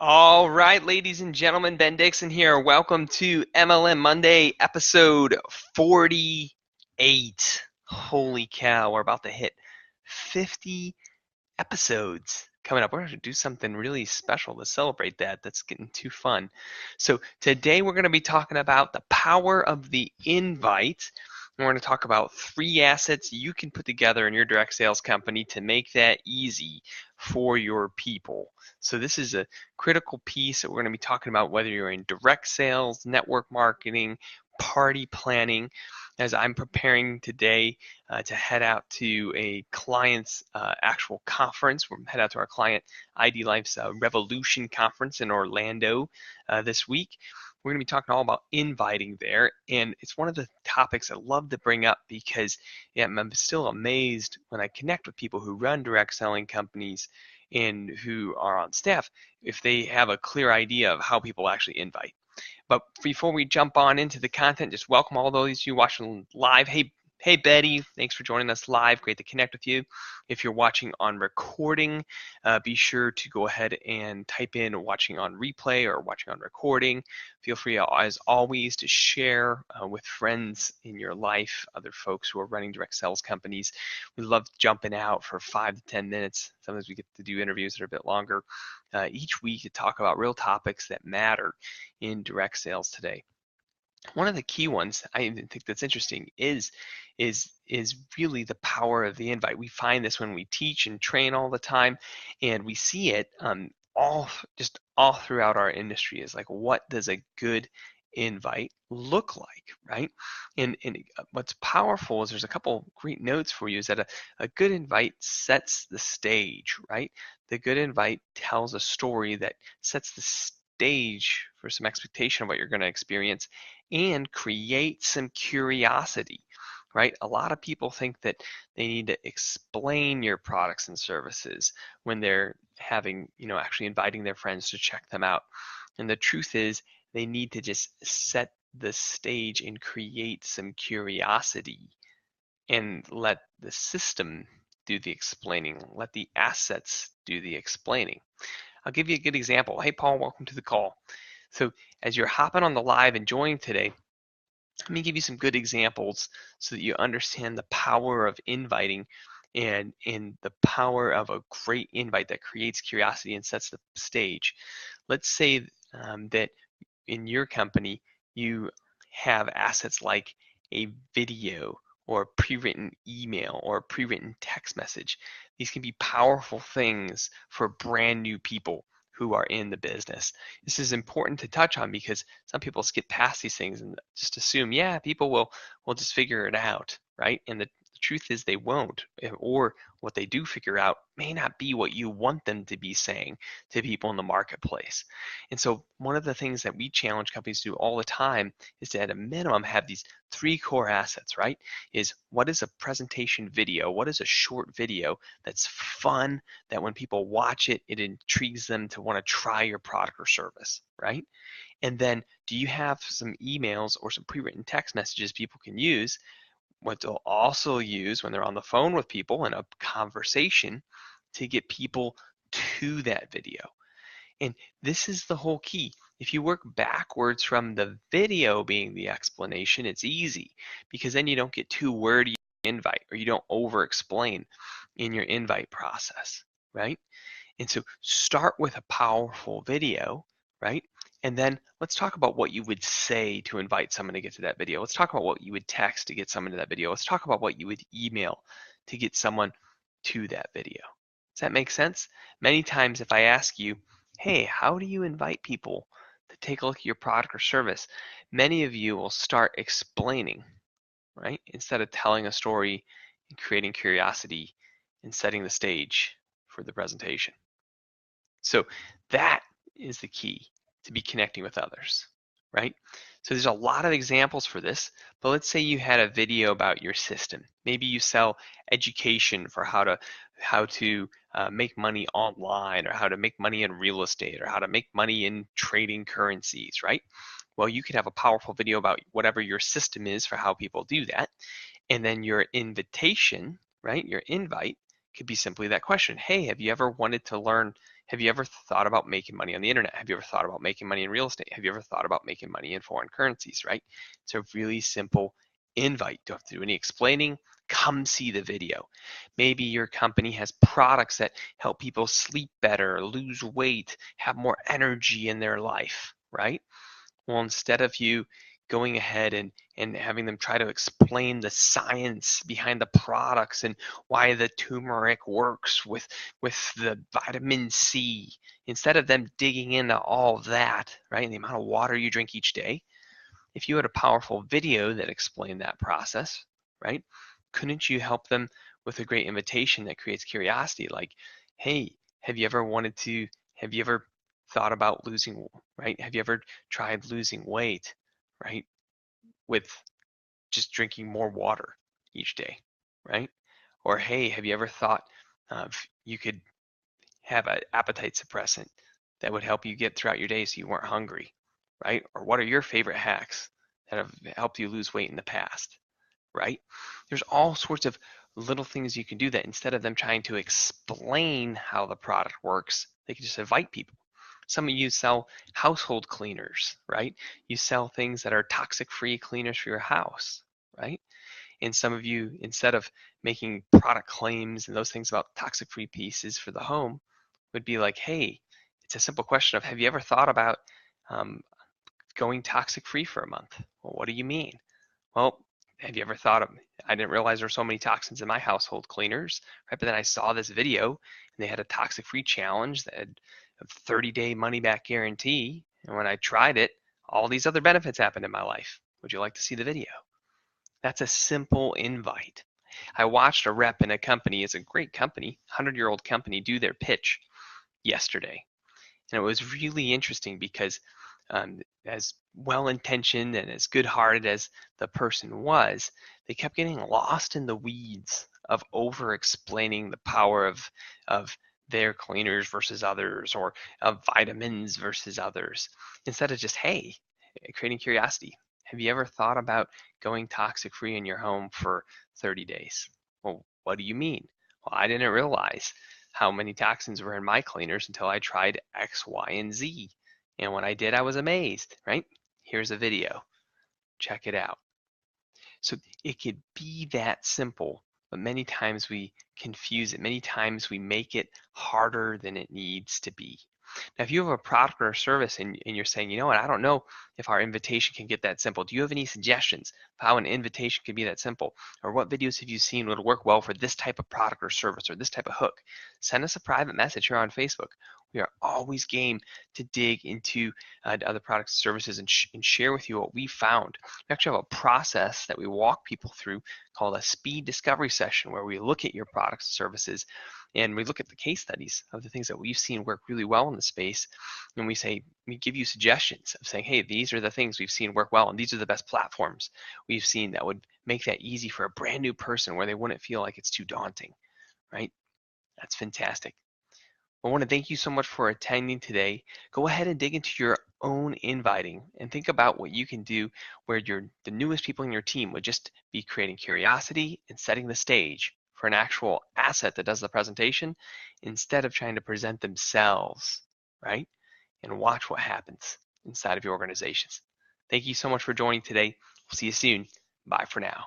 All right, ladies and gentlemen, Ben Dixon here. Welcome to MLM Monday, episode 48. Holy cow, we're about to hit 50 episodes coming up. We're going to do something really special to celebrate that. That's getting too fun. So, today we're going to be talking about the power of the invite. We're going to talk about 3 assets you can put together in your direct sales company to make that easy for your people. So this is a critical piece that we're going to be talking about whether you're in direct sales, network marketing, party planning. As I'm preparing today to head out to a client's actual conference. We're head out to our client ID Life's Revolution conference in Orlando this week. We're going to be talking all about inviting there, and it's one of the topics I love to bring up because I'm still amazed when I connect with people who run direct selling companies and who are on staff if they have a clear idea of how people actually invite. But before we jump on into the content, just welcome all those of you watching live. Hey Betty, thanks for joining us live. Great to connect with you. If you're watching on recording, be sure to go ahead and type in watching on replay or watching on recording. Feel free, as always, to share with friends in your life, other folks who are running direct sales companies. We love jumping out for 5 to 10 minutes. Sometimes we get to do interviews that are a bit longer each week to talk about real topics that matter in direct sales today. One of the key ones I think that's interesting is really the power of the invite. We find this when we teach and train all the time, and we see it all throughout our industry. Is like, what does a good invite look like, right? And what's powerful is there's a couple great notes for you. Is that a good invite sets the stage, right? The good invite tells a story that sets the stage for some expectation of what you're going to experience and create some curiosity, right? A lot of people think that they need to explain your products and services when they're actually inviting their friends to check them out. And the truth is, they need to just set the stage and create some curiosity and let the system do the explaining, let the assets do the explaining. I'll give you a good example. Hey, Paul, welcome to the call. So as you're hopping on the live and joining today, let me give you some good examples so that you understand the power of inviting and the power of a great invite that creates curiosity and sets the stage. Let's say that in your company you have assets like a video or a pre-written email or a pre-written text message. These can be powerful things for brand new people who are in the business. This is important to touch on because some people skip past these things and just assume, yeah, people will just figure it out, right? And the truth is they won't, or what they do figure out may not be what you want them to be saying to people in the marketplace. And so one of the things that we challenge companies to do all the time is to, at a minimum, have these 3 core assets, right? Is what is a presentation video? What is a short video that's fun, that when people watch it, it intrigues them to want to try your product or service, right? And then do you have some emails or some pre-written text messages people can use, what they'll also use when they're on the phone with people in a conversation to get people to that video? And this is the whole key. If you work backwards from the video being the explanation, it's easy because then you don't get too wordy in your invite, or you don't over explain in your invite process, right? And so start with a powerful video, right? And then let's talk about what you would say to invite someone to get to that video. Let's talk about what you would text to get someone to that video. Let's talk about what you would email to get someone to that video. Does that make sense? Many times if I ask you, hey, how do you invite people to take a look at your product or service? Many of you will start explaining, right? Instead of telling a story and creating curiosity and setting the stage for the presentation. So that is the key to be connecting with others, right? So there's a lot of examples for this, but let's say you had a video about your system. Maybe you sell education for how to make money online, or how to make money in real estate, or how to make money in trading currencies, right? Well, you could have a powerful video about whatever your system is for how people do that. And then your invitation, right? Your invite could be simply that question. Hey, have you ever wanted to learn Have you ever thought about making money on the internet? Have you ever thought about making money in real estate? Have you ever thought about making money in foreign currencies, right? It's a really simple invite. Don't have to do any explaining. Come see the video. Maybe your company has products that help people sleep better, lose weight, have more energy in their life, right? Well, instead of you going ahead and having them try to explain the science behind the products and why the turmeric works with the vitamin C, instead of them digging into all that, right, and the amount of water you drink each day, if you had a powerful video that explained that process, right, couldn't you help them with a great invitation that creates curiosity? Like, hey, have you ever thought about losing, right? Have you ever tried losing weight, right, with just drinking more water each day, right? Or hey, have you ever thought of you could have an appetite suppressant that would help you get throughout your day so you weren't hungry, right? Or what are your favorite hacks that have helped you lose weight in the past, right? There's all sorts of little things you can do that instead of them trying to explain how the product works, they can just invite people. Some of you sell household cleaners, right? You sell things that are toxic-free cleaners for your house, right? And some of you, instead of making product claims and those things about toxic-free pieces for the home, would be like, hey, it's a simple question of, have you ever thought about um, going toxic-free for a month? Well, what do you mean? Well, have you ever thought of, I didn't realize there were so many toxins in my household cleaners, right? But then I saw this video and they had a toxic-free challenge that had a 30-day money-back guarantee. And when I tried it, all these other benefits happened in my life. Would you like to see the video? That's a simple invite. I watched a rep in a company, it's a great company, 100-year-old company, do their pitch yesterday. And it was really interesting because as well-intentioned and as good-hearted as the person was, they kept getting lost in the weeds of over-explaining the power of their cleaners versus others, or of vitamins versus others, instead of just, hey, creating curiosity. Have you ever thought about going toxic-free in your home for 30 days? Well, what do you mean? Well, I didn't realize how many toxins were in my cleaners until I tried X, Y, and Z. And when I did, I was amazed, right? Here's a video. Check it out. So it could be that simple, but many times we confuse it. Many times we make it harder than it needs to be. Now, if you have a product or a service and you're saying, you know what, I don't know if our invitation can get that simple. Do you have any suggestions of how an invitation can be that simple? Or what videos have you seen would work well for this type of product or service or this type of hook? Send us a private message here on Facebook. We are always game to dig into other products and services and share with you what we found. We actually have a process that we walk people through called a speed discovery session, where we look at your products and services and we look at the case studies of the things that we've seen work really well in the space, and we give you suggestions of saying, hey, these are the things we've seen work well, and these are the best platforms we've seen that would make that easy for a brand new person, where they wouldn't feel like it's too daunting, right? That's fantastic. I want to thank you so much for attending today. Go ahead and dig into your own inviting and think about what you can do where the newest people in your team would just be creating curiosity and setting the stage for an actual asset that does the presentation, instead of trying to present themselves, right? And watch what happens inside of your organizations. Thank you so much for joining today. We'll see you soon. Bye for now.